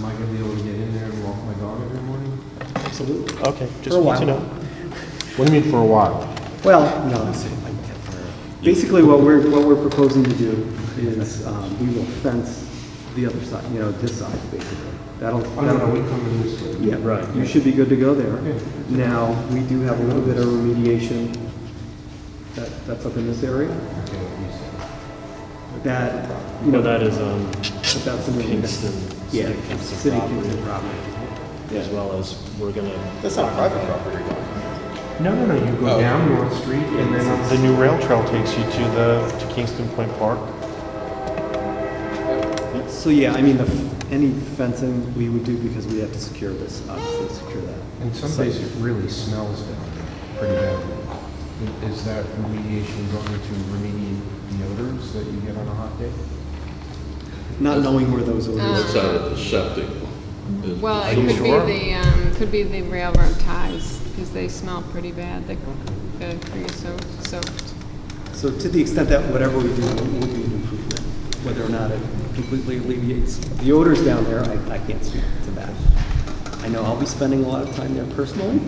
Am I gonna be able to get in there and walk my dog every morning? Absolutely. Okay, For just a need while. to know. What do you mean for a while? Well, no. Basically, what we're proposing to do is we will fence the other side. You know, this side basically. That'll. Oh, no, we come in this way. Yeah, Right. You should be good to go there. Okay. Now we do have a little bit of remediation that's up in this area. Okay, you said. That No, that is but that's in the Kingston, Yeah, City Kingston City property, Kingston property. as well as we're gonna. That's not private property. No, you go Oh. down North Street and then The new rail trail takes you to Kingston Point Park. So yeah, I mean, any fencing we would do because we have to secure this, obviously secure that. in some places it really smells down there pretty badly. Is that remediation going to remediate the odors that you get on a hot day? Not knowing where those odors That's out of the septic. Well, Are it you could sure? be could be the railroad ties, because they smell pretty bad, the creosote soaked. So to the extent that whatever we do would be an improvement, whether or not it completely alleviates the odors down there, I can't speak to that. I know I'll be spending a lot of time there personally.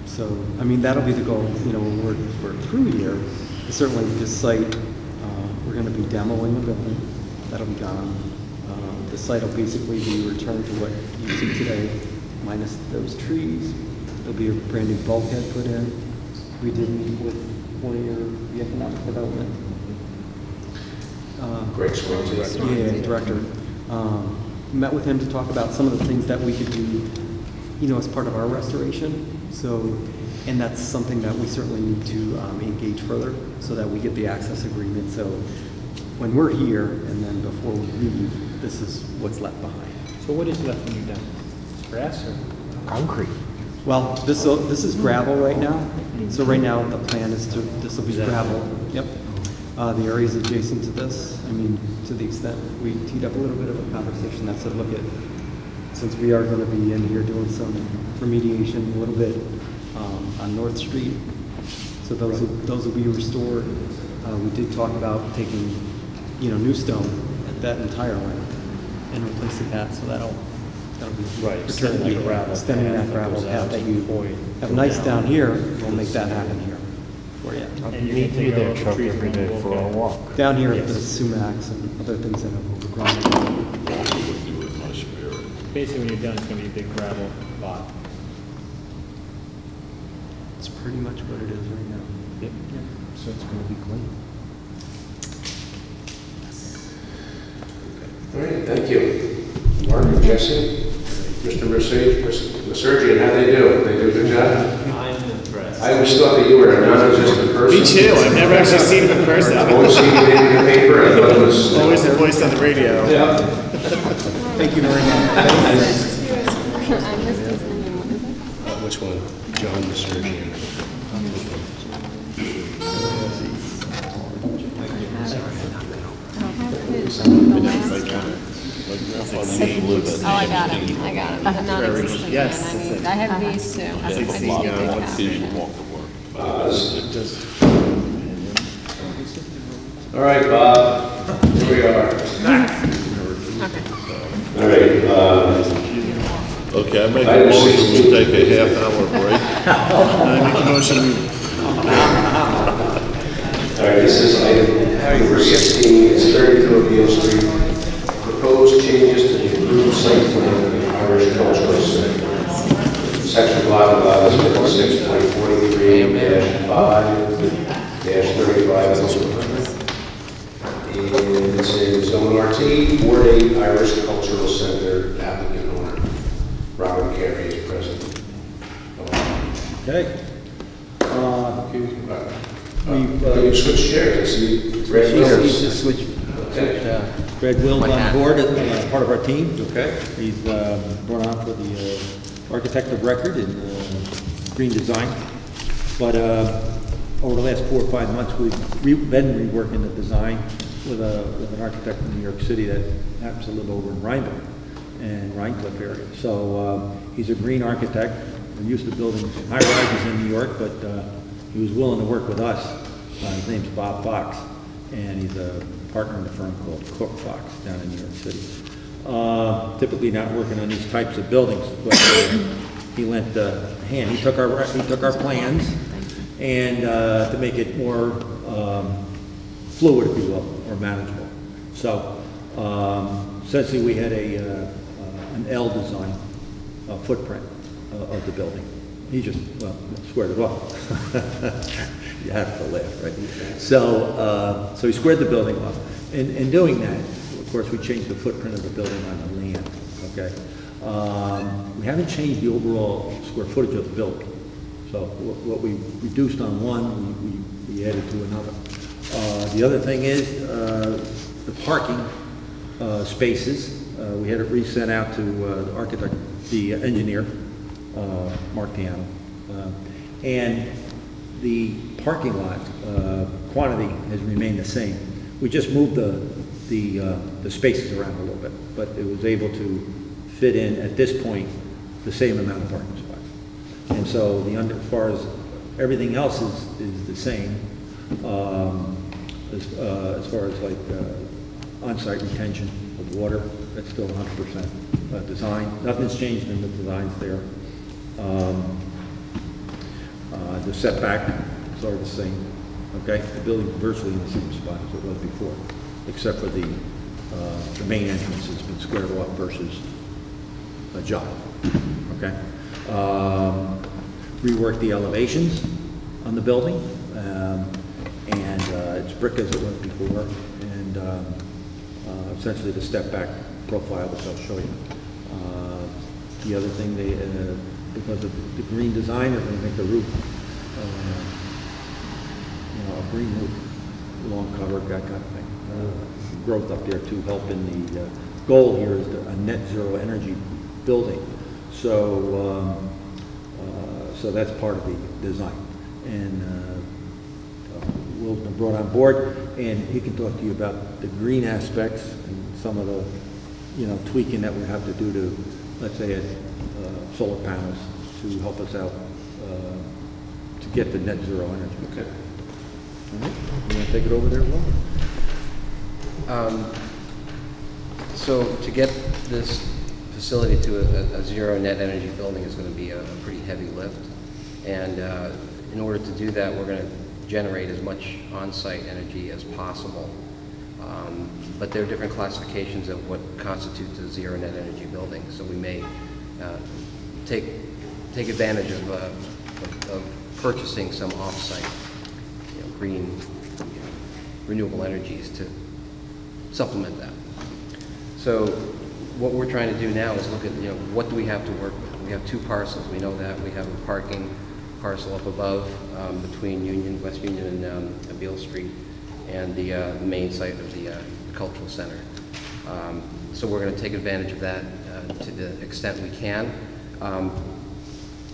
So, I mean, that'll be the goal, you know, when we're through here. Certainly this site, we're gonna be demoing the building. That'll be gone. The site will basically be returned to what you see today, minus those trees. There'll be a brand new bulkhead put in. We did meet with one of the economic development. Great Swansea. Yeah, director. Met with him to talk about some of the things that we could do, you know, as part of our restoration. So, and that's something that we certainly need to engage further so that we get the access agreement. So when we're here and then before we leave, this is what's left behind. So what is left when you're done? Grass or? Concrete. Well, this is gravel right now. So right now the plan is to, this will be gravel. Yep. The areas adjacent to this, I mean, to the extent we teed up a little bit of a conversation that said, look at, since we are going to be in here doing some remediation a little bit on North Street, so those will be restored. We did talk about taking, you know, new stone at that entire length and replacing that, so that'll be Right, extending that gravel extending path that that gravel goes out path that to you the point, have go nice down down here. to We'll the make that city. happen here for you. And you're gonna take there, out Chuck, trees every and day walk for a out. walk. Down here at the Yes. sumacs and other things that have overgrown. Walk with you with my spirit. Basically, when you're done, it's gonna be a big gravel lot. It's pretty much what it is right now. Yep. So it's gonna be clean. All right, thank you. Mark, Jesse, Mr. Resurgent, how they do? They do a good job? I'm impressed. I always thought that you were a non-existent person. Me too. I've never actually seen him in person. I've always seen you in the paper. I thought it was... Always the voice on the radio. Yeah. Thank you very much. Which one? John Resurgent. Oh, I got him. The non-existent Yes, man. I have these two. I need to Let's get see that. you walk to work. All right, Bob, here we are. All right, Okay, I make a motion to take a half-hour break. I make a motion. all right, this is item number 16, it's 32 Beale Street. Proposed changes to the approved site plan of the Irish Cultural Center. Section blah blah is 56.43-5-35. And it's a zone RT, Ward 8 Irish Cultural Center, applicant owner. Robert Carey is present. Okay. Can you switch chairs? I see Red He's Williams. just switched. Okay. Greg Wills on board, part of our team. Okay. He's brought on for the architect of record in green design. But over the last 4 or 5 months, we've been reworking the design with an architect in New York City that happens to live over in Rhinebeck and Rhinecliff area. So he's a green architect. We're used to building high rises in New York, but he was willing to work with us. His name's Bob Fox, and he's a partner in a firm called Cook Fox down in New York City. typically not working on these types of buildings, but he lent a hand. He took our plans and to make it more fluid, if you will, or manageable. So essentially, we had an L design footprint of the building. He just squared it off. You have to laugh, right? So he squared the building off. In doing that, of course, we changed the footprint of the building on the land. Okay. We haven't changed the overall square footage of the building. So what we reduced on one, we added to another. The other thing is the parking spaces. We had it resent out to the architect, the engineer, Mark Piano, and the parking lot quantity has remained the same. We just moved the spaces around a little bit, but it was able to fit in at this point the same amount of parking spots. And so as far as everything else is the same. As far as like on-site retention of water, that's still 100% design. Nothing's changed in the designs there. The setback is all the same. Okay, the building virtually in the same spot as it was before, except for the main entrance has been squared off versus a jog. Okay, reworked the elevations on the building, and it's brick as it was before, and essentially the step back profile, which I'll show you. The other thing, because of the green design, they're going to make the roof, a green roof, long cover, that kind of thing. Growth up there to help in the goal here is a net zero energy building. So, so that's part of the design. And Will's been brought on board, and he can talk to you about the green aspects and some of the, tweaking that we have to do to, let's say, solar panels to help us out to get the net zero energy. Okay. All right. You want to take it over there, Will? So to get this facility to a zero net energy building is going to be a pretty heavy lift. And in order to do that, we're going to generate as much on-site energy as possible. But there are different classifications of what constitutes a zero net energy building. So we may take advantage of purchasing some off-site green renewable energies to supplement that. So what we're trying to do now is look at what do we have to work with. We have two parcels. We know that we have a parking parcel up above between West Union and Beale Street, and the main site of the cultural center. So we're going to take advantage of that to the extent we can.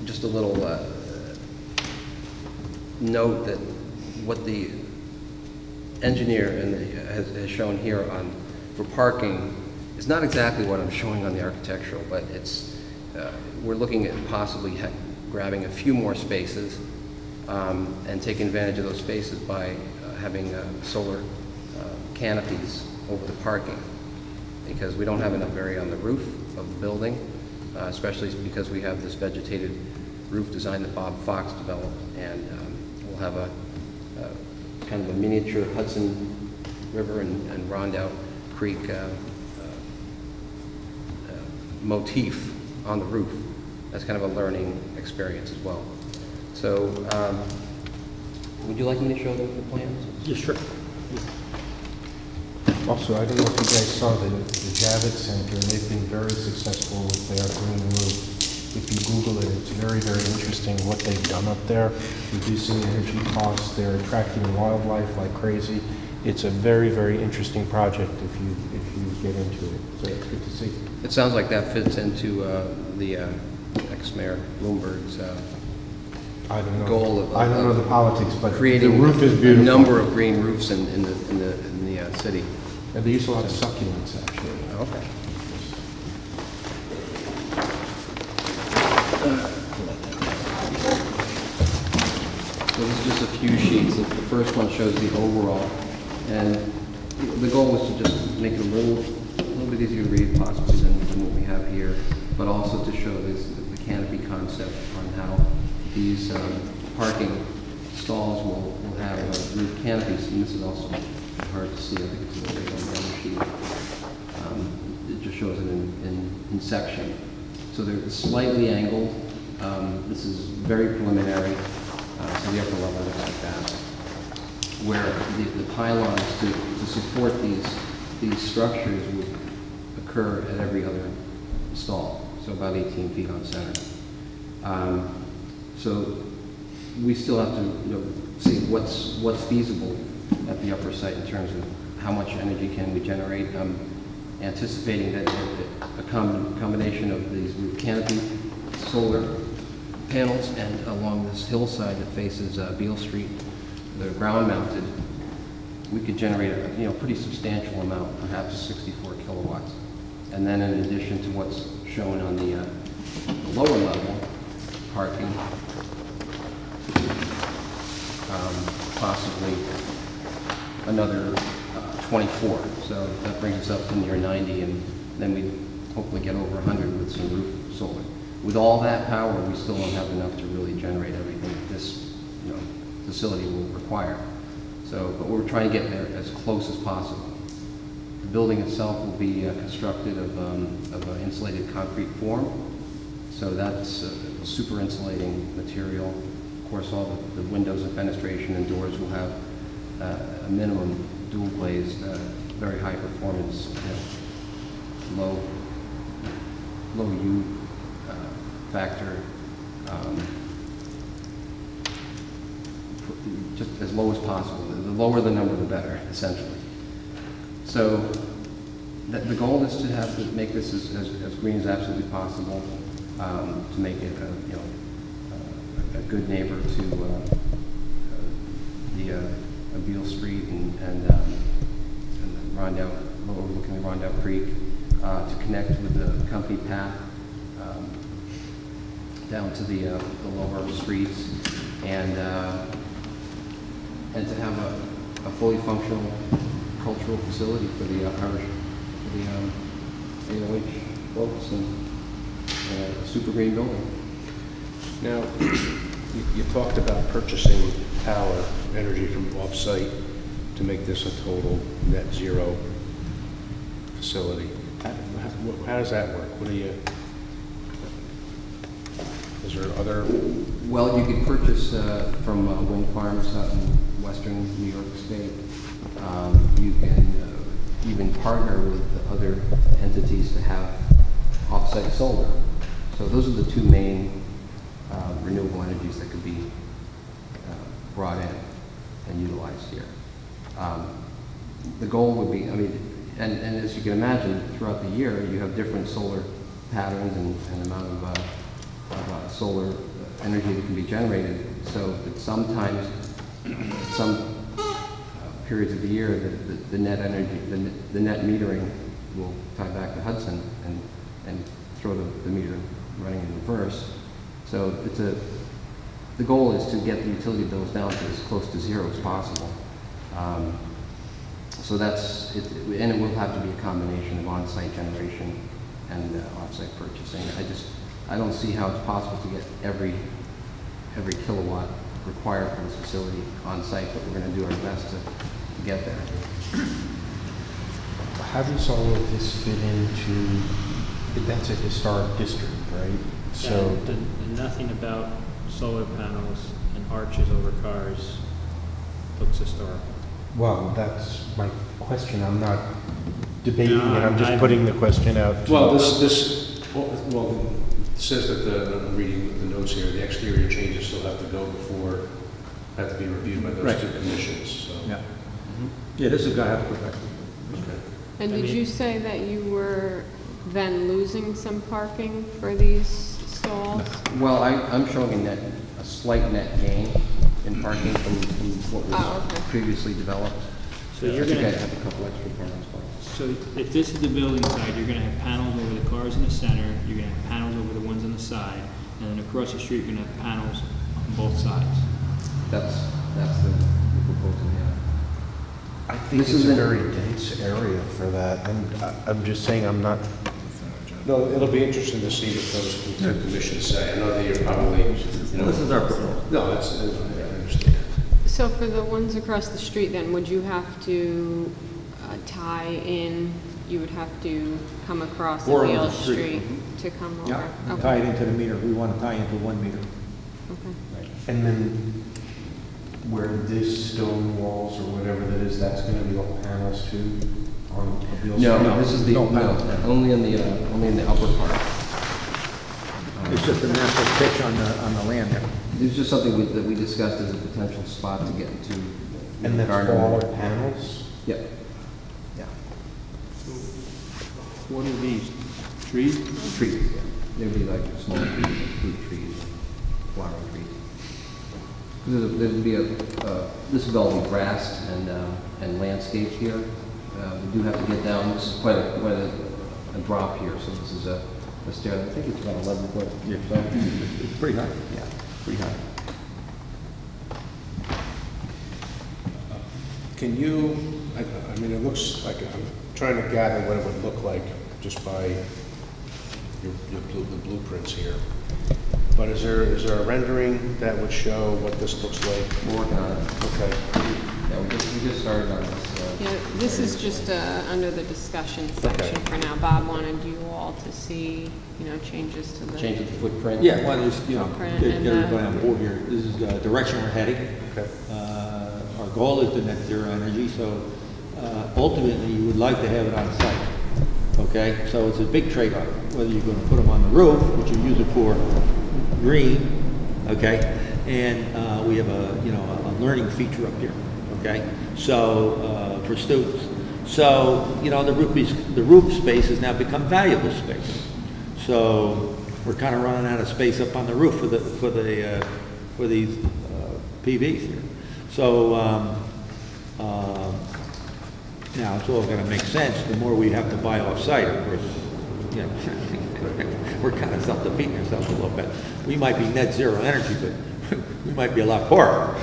Just a little note that what the engineer has shown here for parking is not exactly what I'm showing on the architectural, but it's we're looking at possibly grabbing a few more spaces and taking advantage of those spaces by having solar canopies over the parking, because we don't have enough area on the roof of the building, especially because we have this vegetated roof design that Bob Fox developed, and we'll have a kind of a miniature Hudson River and Rondout Creek motif on the roof. That's kind of a learning experience as well. So, would you like me to show them the plans? Yeah, sure. Also, I don't know if you guys saw the Javits Center, and they've been very successful with their green roof. If you Google it, it's very, very interesting what they've done up there, reducing energy costs. They're attracting wildlife like crazy. It's a very, very interesting project if you get into it. So it's good to see. It sounds like that fits into the ex-mayor Bloomberg's I don't know. goal of I don't know the politics, but creating the roof is a beautiful. number of green roofs in the city. And they use a lot of succulents, actually. Okay. So this is just a few sheets. The first one shows the overall, and the goal was to just make it a little little bit easier to read possibly than what we have here, but also to show this, the canopy concept on how these parking stalls will have roof canopies, and this is also hard to see. I think it's a little bit on the other sheet. It just shows it in section. So they're slightly angled. This is very preliminary, so the upper level looks like that, where the pylons to support these structures would occur at every other stall, so about 18 feet on center. So we still have to see what's feasible at the upper site in terms of how much energy can we generate. I'm anticipating that a combination of these roof canopy solar panels and along this hillside that faces Beale Street, the ground mounted, we could generate a pretty substantial amount, perhaps 64 kilowatts. And then in addition to what's shown on the lower level, parking, possibly another 24. So that brings us up to near 90, and then we hopefully get over 100 with some roof solar. With all that power, we still don't have enough to really generate everything that this facility will require. So, but we're trying to get there as close as possible. The building itself will be constructed of an insulated concrete form. So that's a super insulating material. Of course, all the windows and fenestration and doors will have a minimum dual glazed, very high performance, low U factor, just as low as possible. The lower the number, the better, essentially. So the goal is to make this as green as absolutely possible, to make it a good neighbor to the Beale Street and the Rondout, overlooking the Rondout Creek, to connect with the company path down to the lower streets, and to have a fully functional cultural facility for the Irish, for the AOH folks, and a super green building. Now, you talked about purchasing power, energy from off-site to make this a total net zero facility. How does that work? Is there other? Well, you could purchase from wind farms out in western New York State. You can even partner with other entities to have off-site solar. So those are the two main renewable energies that could be brought in and utilized here. The goal would be, and as you can imagine, throughout the year you have different solar patterns and amount of solar energy that can be generated. So that sometimes, some periods of the year, the net energy, the net metering will tie back to Hudson and throw the meter running in reverse. So the goal is to get the utility bills down to as close to zero as possible. So that's it, and it will have to be a combination of on-site generation and off-site purchasing. I don't see how it's possible to get every kilowatt required for this facility on-site, but we're going to do our best to get there. How does all of this fit into, that's a historic district, right? So nothing about solar panels and arches over cars looks historical. well, that's my question. I'm not debating it, I'm just putting the question out. Well, this says that I'm reading the notes here, the exterior changes still have to go before, have to be reviewed by those two commissions, so. Yeah. Yeah, this is going to have to go back. Okay. And did you say that you were then losing some parking for these stalls? Well, I'm showing a slight net gain in parking from what was previously developed. So you're I think going I to have a couple extra panels. So if this is the building side, you're going to have panels over the cars in the center, you're going to have panels over the ones on the side, and then across the street, you're going to have panels on both sides. That's the proposal, yeah. I think This it's is a a- very dense area for that, and I'm just saying I'm not, No, it'll be interesting to see what those commissions say. I know that you're probably, you know. This is our proposal. No, I understand. So for the ones across the street then, would you have to tie in, you would have to come across Or on Beale the street. Street to come over? Yeah, Okay. tie it into the meter. We want to tie into 1 meter. Okay. and then where this stone walls or whatever that is, that's gonna be all panels too on a Beale Street? No, this is the, No no, panels. only in the upper part. It's just a natural pitch on the land there. It was just something that we discussed as a potential spot to get into. And that's garden. all panels? Yep. Yeah. What are these, trees? Trees, yeah. There'd be like small trees, fruit trees, flowering trees. There'd be this would all be grass and landscaped here. We do have to get down, this is quite a drop here, so this is a stair, I think it's about 11 foot. Yeah. So, It's pretty high. yeah, pretty high. Can you, I mean, it looks like, I'm trying to gather what it would look like just by the blueprints here. But is there a rendering that would show what this looks like? We're working on it. Okay. Yeah, we just started on this. Yeah, this is just under the discussion section for now. Bob wanted you all to see, changes to the. Change of the footprint. Yeah, well, there's, Footprint get and, everybody on board here. This is the direction we're heading. Okay. Our goal is to net zero energy, so ultimately you would like to have it on site. Okay, so it's a big trade-off, whether you're going to put them on the roof, which you use it for green, okay, and we have a learning feature up here, okay, so for students. So the roof space has now become valuable space. So we're kind of running out of space up on the roof for these PVs here. So now it's all going to make sense. The more we have to buy off-site, of course, we're kind of self-defeating ourselves a little bit. We might be net zero energy, but we might be a lot poorer,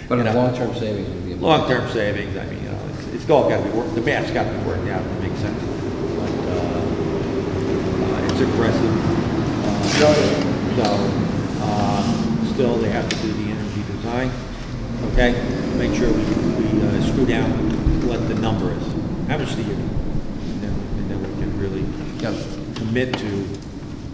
But long-term savings would be. Long-term savings, I mean, it's all got to be worked, the math's got to be worked out to make sense. But it's aggressive. Still, they have to do the energy design, okay? Make sure we screw down what the number is. How much do you need? And then we can really commit to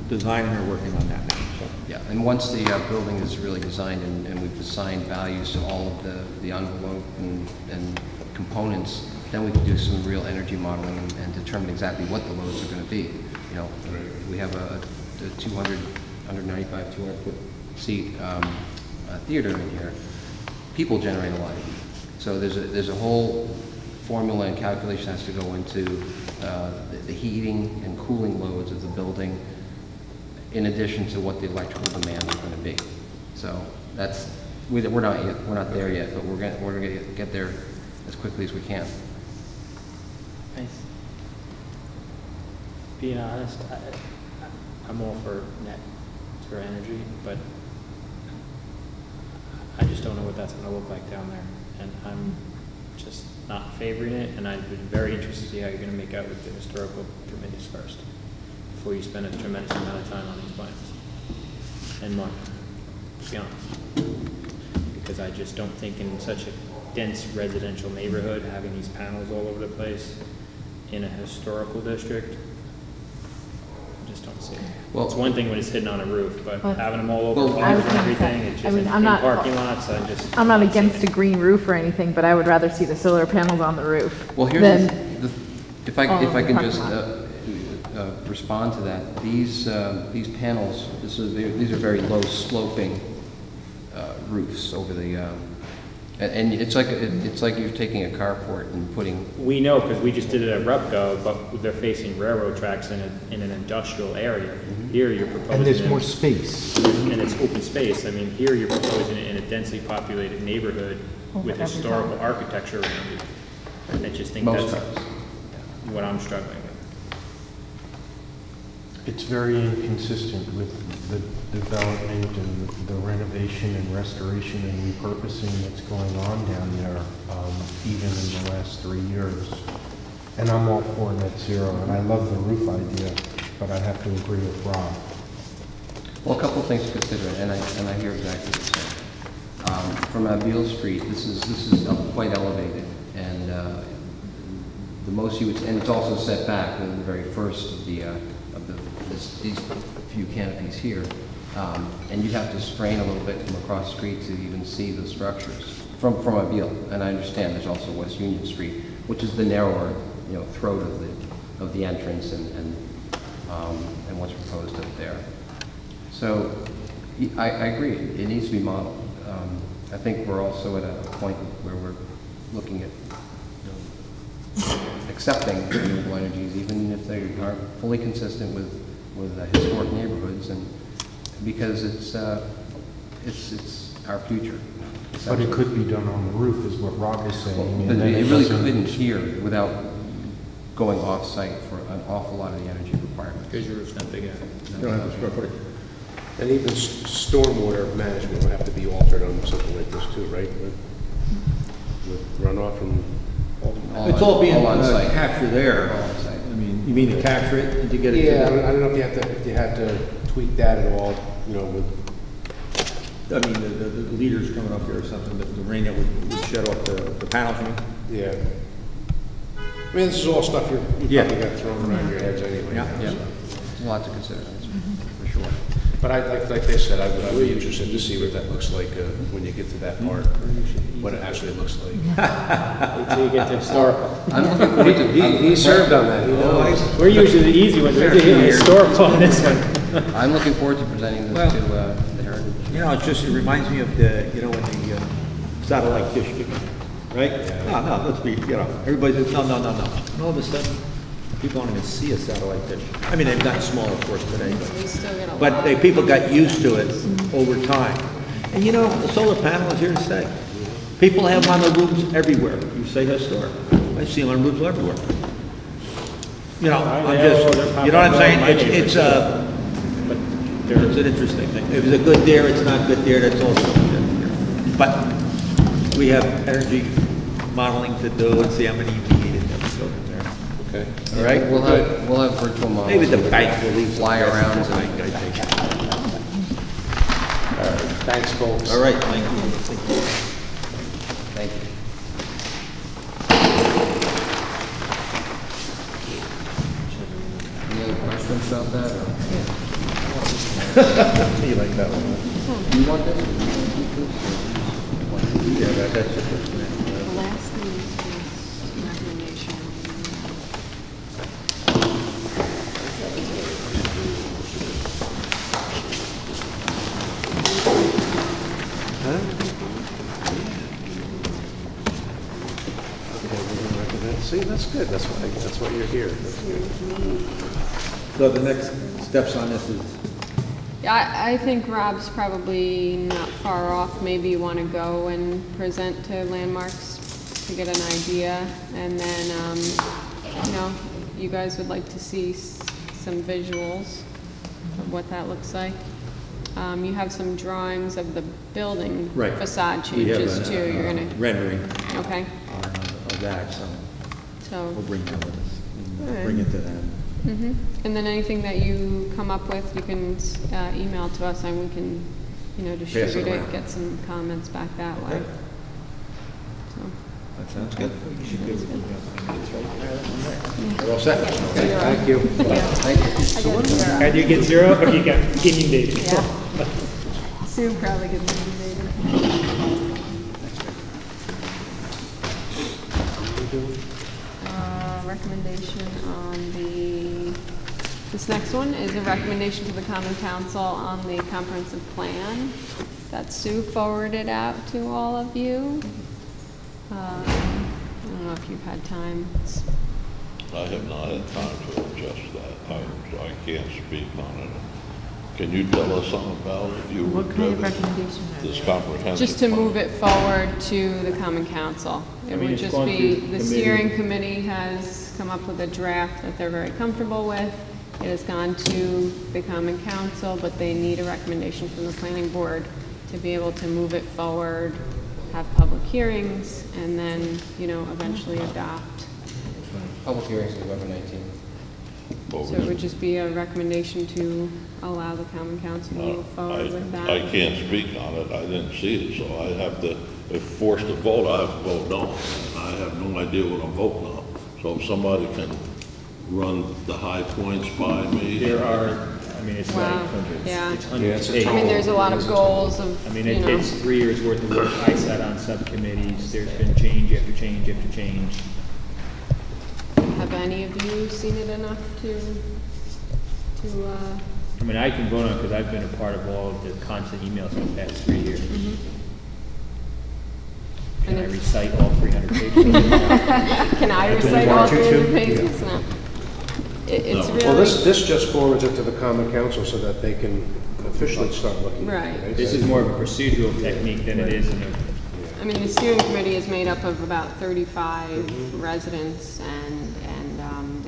designing or working on that now. So. Yeah, and once the building is really designed and we've assigned values to all of the envelope and components, then we can do some real energy modeling and determine exactly what the loads are going to be. We have a 195, 200 foot seat theater in here. People generate a lot of heat. So there's a whole formula and calculation has to go into the heating and cooling loads of the building, in addition to what the electrical demand is going to be. So we're not there yet, but we're going to get there as quickly as we can. Being honest, I'm all for net zero energy, but I just don't know what that's going to look like down there, and I'm just not favoring it. And I'd be very interested to see how you're going to make out with the historical committees first, before you spend a tremendous amount of time on these plans and money, to be honest. Because I just don't think in such a dense residential neighborhood, having these panels all over the place in a historical district, I just don't see it. Well, It's one thing when it's hidden on a roof, but Well, having them all over well, I was cars and gonna everything, say, it's I just mean, in I'm not- parking lots, I'm not seeing against it. a green roof or anything, but I would rather see the solar panels on the roof. Well, here's than if I all can over the just parking respond to that. These panels, these are very low sloping roofs over the, and it's like you're taking a carport and putting. We know, because we just did it at Repco, but they're facing railroad tracks in an industrial area. Here you're proposing. And there's it- more space. And it's open space. I mean, here you're proposing it in a densely populated neighborhood with every historical time. architecture around it. And I just think Most that's times. what I'm struggling with. It's very inconsistent with the development and the renovation and restoration and repurposing that's going on down there, even in the last 3 years. And I'm all for net zero, and I love the roof idea, but I have to agree with Rob. Well, a couple of things to consider, and I hear exactly what you're saying. From Beale Street, this is quite elevated, and the most you would, and it's also set back in the very first of these few canopies here, and you'd have to strain a little bit from across the street to even see the structures from Beale. And I understand there's also West Union Street, which is the narrower, throat of the entrance and what's proposed up there. So I agree, it needs to be modeled. I think we're also at a point where we're looking at accepting renewable energies, even if they aren't fully consistent with historic neighborhoods, and because it's our future. But it could be done on the roof, is what Rob is saying. Well, but it really couldn't here without going off-site for an awful lot of the energy requirements. Because your roof's not big enough. You don't have the square footage. And even stormwater management would have to be altered on something like this too, right? With runoff from... It's all being on site. captured there. All on site. I mean, you mean to capture it and to get it? Yeah, I don't know if you had to tweak that at all, with... I mean, the leaders coming up here or something, the rain that would shed off the panels, you mean? Yeah. I mean, this is all stuff you probably got thrown around your heads anyway. Yeah. Yeah, there's a lot to consider, for sure. But like they said, I'd be interested to see what that looks like when you get to that part, what it actually looks like. Until you get to historical. I'm looking forward to... He served on that, he knows. We're usually the easy ones, we're the historical on this one. I'm looking forward to presenting this to the Heritage. It reminds me of the, when the satellite dish came in, right? Yeah. No, let's be, everybody says, no. And all of a sudden, people don't even see a satellite dish. I mean, they've gotten smaller, of course, today, We still get a but lot. people got used to it over time. And the solar panel is here to stay. People have them on their roofs everywhere. You say historic. I see them on roofs everywhere. I'm just, you know what I'm saying? It's an interesting thing. If it's a good there, it's not good there, that's also good. But we have energy modeling to do and see how many we need in that building there. Okay. All right? We'll have virtual models. Maybe the bank will leave fly around. I think. Thanks, folks. All right, thank you. Thank you. Any other questions about that? You like that one? Do you want this? Yeah, that's just it. The last thing is recommendation. See, that's good. That's why you're here. That's good. So the next steps on this is, Yeah, I think Rob's probably not far off. Maybe you want to go and present to Landmarks to get an idea. And then, you guys would like to see some visuals of what that looks like. You have some drawings of the building Right. facade we have changes too. You're gonna, rendering okay, of that, so so. we'll bring that with us. All right. Bring it to them. Mhm. And then anything that you come up with, you can email to us and we can, distribute it, around. get some comments back that way. Okay. So, That sounds good. We're all set. Thank you. Thank you. And you get 0 or you got inundated? yeah. Sue probably gets inundated. Recommendation on this next one is a recommendation to the Common Council on the comprehensive plan that Sue forwarded out to all of you. I don't know if you've had time. I have not had time to adjust that. I can't speak on it. Can you tell us something about it? What kind of recommendation This comprehensive. Just to plan. move it forward to the Common Council. It would it's just gone be, through the committee. steering committee has come up with a draft that they're very comfortable with. It has gone to the Common Council, but they need a recommendation from the planning board to be able to move it forward, have public hearings, and then, you know, eventually adopt. Public hearings November 19th. So it would just be a recommendation to allow the Common Council to move forward with that. I can't speak on it, I didn't see it, so I have to, if forced to vote, I have to vote no. And I have no idea what I'm voting on. So if somebody can run the high points by me. There are, I mean, it's Wow, like hundreds. yeah. It's hundreds of pages. I mean, there's a lot of goals of, I mean, you know. it's 3 years worth of work. I sat on subcommittees. There's been change after change after change. Have any of you seen it enough to, I mean, I can vote on it because I've been a part of all of the constant emails for the past 3 years. Can I And recite all 300 pages? can I recite all 300 pages? No. It's No. really. Well, this just forwards it to the Common Council so that they can officially start looking. at it, Right. This is more of a procedural technique than it is in a, I mean, the steering committee is made up of about 35 residents and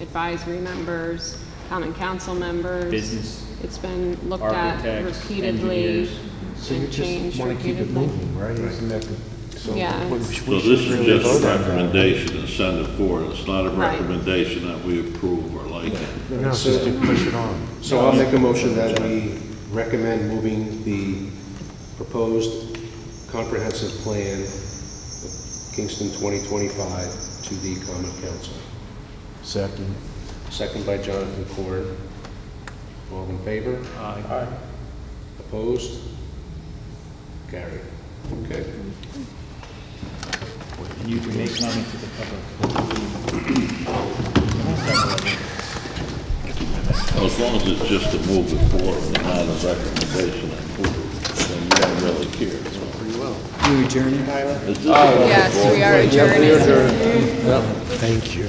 advisory members, common council members. business. It's been looked at Architects, repeatedly engineers. So you and changed just want to keep it repeatedly. moving, right? Isn't that the, so Yeah. we So should this is really just vote a on that. recommendation and send it forward. It's not a Right. recommendation that we approve or like it. No, it's just to push it on. So I'll make a motion that we recommend moving the proposed comprehensive plan of Kingston 2025 to the Common Council. Second. Second by Jonathan Corn. All in favor? Aye. Opposed? Carried. Okay. And you can make comments to the public. As long as it's just to move it forward and not a recommendation and approve, then we don't really care. Pretty well. You adjourning, Tyler? Yes, we are adjourned. Thank you.